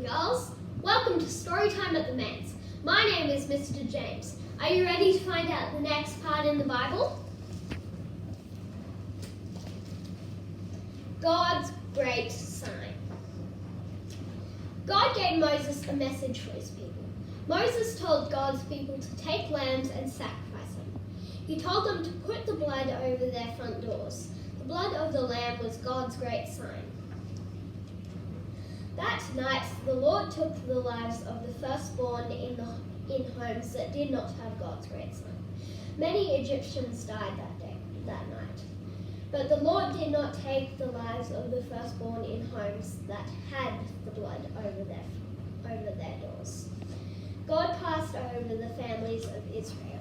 girls. Welcome to Storytime at the Manse. My name is Mr. James. Are you ready to find out the next part in the Bible? God's great sign. God gave Moses a message for his people. Moses told God's people to take lambs and sacrifice them. He told them to put the blood over their front doors. The blood of the lamb was God's great sign. That night, the Lord took the lives of the firstborn in homes that did not have God's great sign. Many Egyptians died that night. But the Lord did not take the lives of the firstborn in homes that had the blood over their doors. God passed over the families of Israel.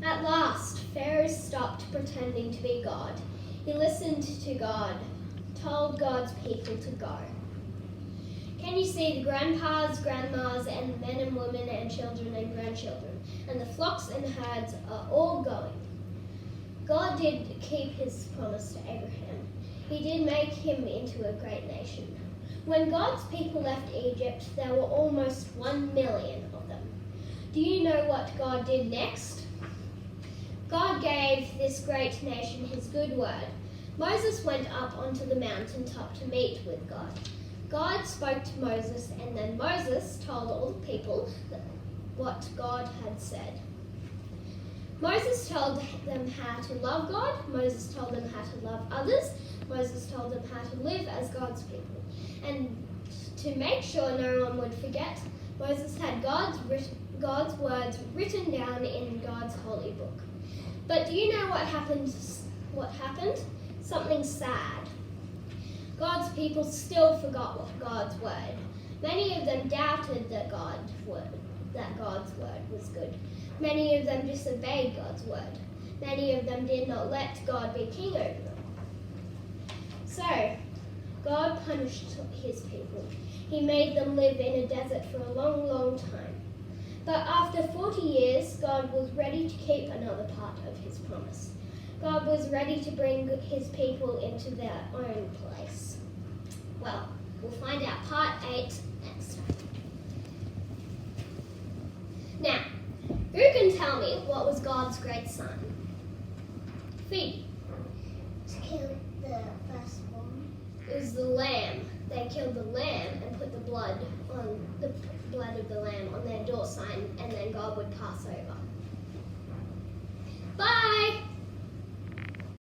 At last, Pharaoh stopped pretending to be God. He listened to God, told God's people to go. Can you see the grandpas, grandmas, and the men and women and children and grandchildren, and the flocks and herds are all going? God did keep his promise to Abraham. He did make him into a great nation. When God's people left Egypt, there were almost 1 million of them. Do you know what God did next? God gave this great nation his good word. Moses went up onto the mountaintop to meet with God. God spoke to Moses, and then Moses told all the people what God had said. Moses told them how to love God. Moses told them how to love others. Moses told them how to live as God's people. And to make sure no one would forget, Moses had God's words written down in God's holy book. But do you know what happened? Something sad. God's people still forgot God's word. Many of them doubted that God's word was good. Many of them disobeyed God's word. Many of them did not let God be king over them. So, God punished his people. He made them live in a desert for a long, long time. But after 40 years, God was ready to keep another part of his promise. God was ready to bring his people into their own place. Well, we'll find out part 8 next time. Now, who can tell me what was God's great sign? Phoebe. To kill the firstborn. It was the lamb. They killed the lamb and put the blood of the lamb on their door sign, and then God would pass over. Bye!